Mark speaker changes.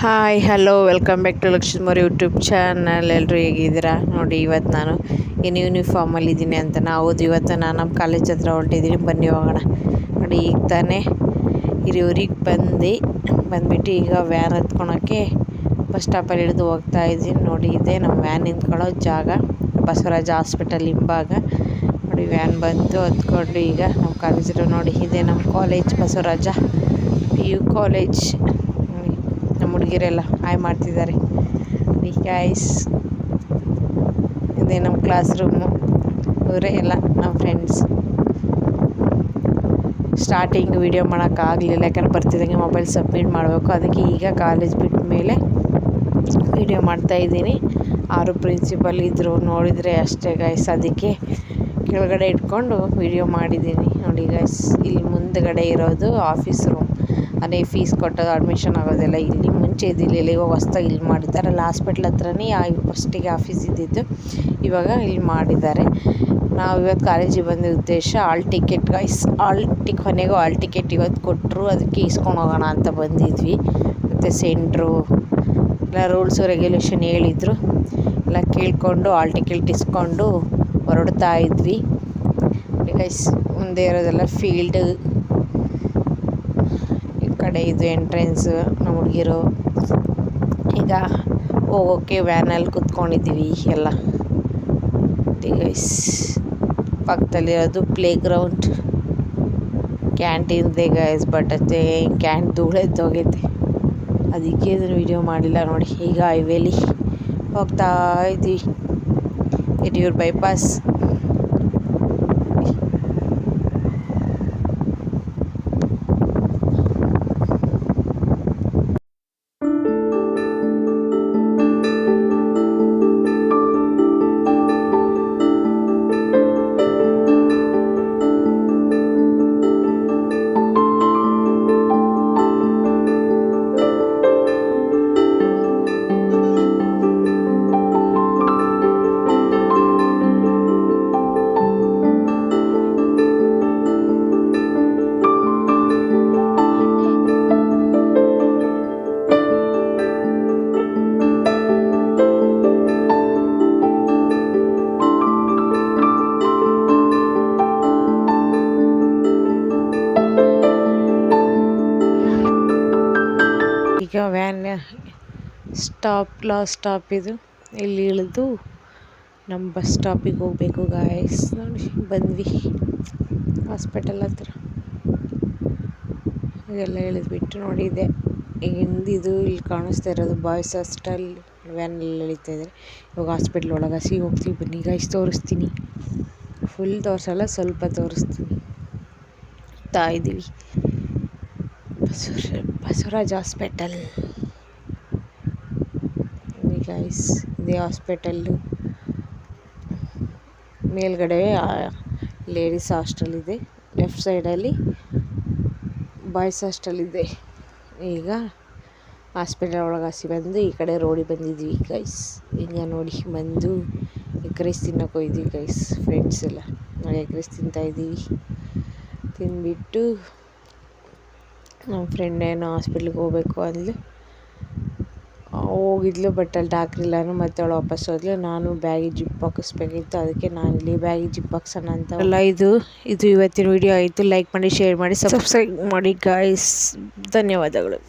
Speaker 1: Hi hello welcome back to ಲಕ್ಷ್ಮೀಮೋರ್ YouTube channel. ಎಲ್ಲರೂ ಹೇಗಿದ್ದೀರಾ ನೋಡಿ. ಇವತ್ತು ನಾನು ಏನು ಯೂನಿಫಾರ್ಮಲ್ಲಿ ಇದ್ದೀನಿ ಅಂತ ಹೌದು, ಇವತ್ತು ನಾನು ನಮ್ಮ ಕಾಲೇಜ್ ಹತ್ರ ಹೊರಟಿದ್ದೀನಿ. ಬನ್ನಿ ಹೋಗೋಣ. ನೋಡಿ ಈಗ ತಾನೇ ಹಿರಿಯೂರಿಗೆ ಬಂದುಬಿಟ್ಟು ಈಗ ವ್ಯಾನ್ ಹತ್ಕೊಳಕ್ಕೆ ಬಸ್ ಸ್ಟಾಪಲ್ಲಿ ಹಿಡಿದು ಹೋಗ್ತಾ ಇದ್ದೀನಿ. ನೋಡಿ ಇದೆ ನಮ್ಮ ವ್ಯಾನ್ ನಿಂತ್ಕೊಳ್ಳೋ ಜಾಗ, ಬಸವರಾಜ ಹಾಸ್ಪಿಟಲ್ ಹಿಂಭಾಗ. ನೋಡಿ ವ್ಯಾನ್ ಬಂತು, ಹತ್ಕೊಂಡು ಈಗ ನಮ್ಮ ಕಾಲೇಜ್ ನೋಡಿ ಇದೆ ನಮ್ಮ ಕಾಲೇಜ್, ಬಸವರಾಜ PU ಕಾಲೇಜ್. ನಮ್ಮ ಹುಡುಗಿರೆಲ್ಲ ಹಾಯ್ ಮಾಡ್ತಿದ್ದಾರೆ. ಗೈಸ್ ಇದೇ ನಮ್ಮ ಕ್ಲಾಸ್ ರೂಮು, ಇವರೇ ಎಲ್ಲ ನಮ್ಮ ಫ್ರೆಂಡ್ಸ್. ಸ್ಟಾರ್ಟಿಂಗ್ ವೀಡಿಯೋ ಮಾಡೋಕ್ಕಾಗಲಿಲ್ಲ, ಯಾಕಂದ್ರೆ ಬರ್ತಿದ್ದಂಗೆ ಮೊಬೈಲ್ ಸಬ್ಮಿಟ್ ಮಾಡಬೇಕು. ಅದಕ್ಕೆ ಈಗ ಕಾಲೇಜ್ ಬಿಟ್ಟ ಮೇಲೆ ವೀಡಿಯೋ ಮಾಡ್ತಾಯಿದ್ದೀನಿ. ಆರು ಪ್ರಿನ್ಸಿಪಲ್ ಇದ್ದರು, ನೋಡಿದರೆ ಅಷ್ಟೇ ಗೈಸ್, ಅದಕ್ಕೆ ಕೆಳಗಡೆ ಇಟ್ಕೊಂಡು ವೀಡಿಯೋ ಮಾಡಿದ್ದೀನಿ. ನೋಡಿ ಗೈಸ್, ಇಲ್ಲಿ ಮುಂದುಗಡೆ ಇರೋದು ಆಫೀಸ್ ರೂಮ್. ಅದೇ ಫೀಸ್ ಕೊಟ್ಟೋದು ಅಡ್ಮಿಷನ್ ಆಗೋದೆಲ್ಲ ಇಲ್ಲಿ. ಮುಂಚೆ ಇದ್ದಿಲ್ಲ, ಇವಾಗ ಹೊಸ್ದಾಗಿ ಇಲ್ಲಿ ಮಾಡಿದ್ದಾರೆ. ಅಲ್ಲಿ ಹಾಸ್ಪಿಟ್ಲ್ ಹತ್ರನೇ ಫಸ್ಟಿಗೆ ಆಫೀಸ್ ಇದ್ದಿದ್ದು, ಇವಾಗ ಇಲ್ಲಿ ಮಾಡಿದ್ದಾರೆ. ನಾವು ಇವತ್ತು ಕಾಲೇಜಿಗೆ ಬಂದ ಉದ್ದೇಶ ಆಲ್ ಟಿಕೆಟ್ ಗೈಸ್, ಕೊನೆಗೂ ಆಲ್ ಟಿಕೆಟ್ ಇವತ್ತು ಕೊಟ್ಟರು, ಅದಕ್ಕೆ ಇಸ್ಕೊಂಡು ಹೋಗೋಣ ಅಂತ ಬಂದಿದ್ವಿ. ಮತ್ತು ಸೆಂಟ್ರು ಎಲ್ಲ ರೂಲ್ಸು ರೆಗ್ಯುಲೇಷನ್ ಹೇಳಿದರು, ಎಲ್ಲ ಕೇಳಿಕೊಂಡು ಆಲ್ ಟಿಕೆಟ್ ಇಸ್ಕೊಂಡು ಹೊರಡ್ತಾ ಇದ್ವಿ. ಗೈಸ್ ಮುಂದೆ ಇರೋದೆಲ್ಲ ಫೀಲ್ಡ್, ಈ ಕಡೆ ಇದು ಎಂಟ್ರೆನ್ಸ್. ನಮ್ಮ ಹುಡುಗಿರು ಈಗ ಹೋಗೋಕ್ಕೆ ವ್ಯಾನಲ್ಲಿ ಕೂತ್ಕೊಂಡಿದ್ದೀವಿ ಎಲ್ಲ. ಗೈಸ್ ಪಕ್ಕದಲ್ಲಿರೋದು ಪ್ಲೇ ಗ್ರೌಂಡ್, ಕ್ಯಾಂಟೀನ್ ಇದೆ ಗೈಸ್. ಬಟ್ ಅದೇ ಕ್ಯಾನ್ ಧೂಳೆದ್ದೋಗೈತೆ, ಅದಕ್ಕೆ ಇದನ್ನು ವೀಡಿಯೋ ಮಾಡಿಲ್ಲ. ನೋಡಿ ಈಗ ಹೈವೇಲಿ ಹೋಗ್ತಾ ಇದ್ದೀವಿ, ಹಿರಿಯೂರು ಬೈಪಾಸ್. ಈಗ ವ್ಯಾನ್ ಲಾಸ್ಟ್ ಸ್ಟಾಪ್ ಇದು, ಇಲ್ಲಿ ಇಳಿದು ನಮ್ಮ ಬಸ್ ಸ್ಟಾಪಿಗೆ ಹೋಗಬೇಕು ಗಾಯ್ಸ್. ನೋಡಿ ಬಂದ್ವಿ ಹಾಸ್ಪಿಟಲ್ ಹತ್ರ, ಇದೆಲ್ಲ ಇಳಿದ್ಬಿಟ್ಟು ನೋಡಿದೆ ಹಿಂದಿದು. ಇಲ್ಲಿ ಕಾಣಿಸ್ತಾ ಇರೋದು ಬಾಯ್ಸ್ ಹಾಸ್ಟೆಲ್. ವ್ಯಾನಲ್ಲಿ ಇಳಿತಾ ಇದ್ದಾರೆ. ಇವಾಗ ಹಾಸ್ಪಿಟ್ಲ್ ಒಳಗೆ ಹೋಗ್ತೀವಿ. ಬನ್ನಿ ಗಾಯ್ಸ್, ತೋರಿಸ್ತೀನಿ. ಫುಲ್ ತೋರಿಸಲ್ಲ, ಸ್ವಲ್ಪ ತೋರಿಸ್ತೀನಿ. ಇದ್ದೀವಿ ಬಸವರಾಜ್ ಹಾಸ್ಪಿಟಲ್ ಗೈಸ್. ಇದೇ ಹಾಸ್ಪಿಟಲ್ಲು. ಮೇಲ್ಗಡೆ ಲೇಡೀಸ್ ಹಾಸ್ಟೆಲ್ ಇದೆ, ಲೆಫ್ಟ್ ಸೈಡಲ್ಲಿ ಬಾಯ್ಸ್ ಹಾಸ್ಟೆಲ್ ಇದೆ. ಈಗ ಹಾಸ್ಪಿಟಲ್ ಒಳಗೆ ಬಂದು ಈ ಕಡೆ ರೋಡಿಗೆ ಬಂದಿದ್ವಿ ಗೈಸ್. ಈಗ ನೋಡಿ ಬಂದು ಎಗ್ ರೈಸ್ ತಿನ್ನೋಕೆ ಹೋಗಿದ್ವಿ ಗೈಸ್, ಫ್ರೆಂಡ್ಸ್ ಎಲ್ಲ. ನೋಡಿ ಎಗ್ ರೈಸ್ ತಿಂತಾಯಿದ್ದೀವಿ. ತಿಂದ್ಬಿಟ್ಟು ನಮ್ಮ ಫ್ರೆಂಡ್ ಏನೋ ಹಾಸ್ಪಿಟ್ಲಿಗೆ ಹೋಗಬೇಕು ಅಂದ್ಲು, ಹೋಗಿದ್ಲು. ಬಟ್ ಅಲ್ಲಿ ಡಾಕ್ಟ್ರಿಲ್ಲನು, ಮತ್ತೆ ಅವಳು ವಾಪಸ್ ಹೋದ್ಲು. ನಾನು ಬ್ಯಾಗಿಗೆ ಜಿಪ್ ಹಾಕಿಸ್ಬೇಕಿತ್ತು, ಅದಕ್ಕೆ ನಾನು ಇಲ್ಲಿ ಬ್ಯಾಗಿಗೆ ಜಿಪ್ ಹಾಕ್ಸೋಣ ಅಂತ ಅಲ್ಲ. ಇದು ಇವತ್ತಿನ ವಿಡಿಯೋ ಆಯಿತು. ಲೈಕ್ ಮಾಡಿ, ಶೇರ್ ಮಾಡಿ, ಸಬ್ಸ್ಕ್ರೈಬ್ ಮಾಡಿ ಗಾಯ್ಸ್. ಧನ್ಯವಾದಗಳು.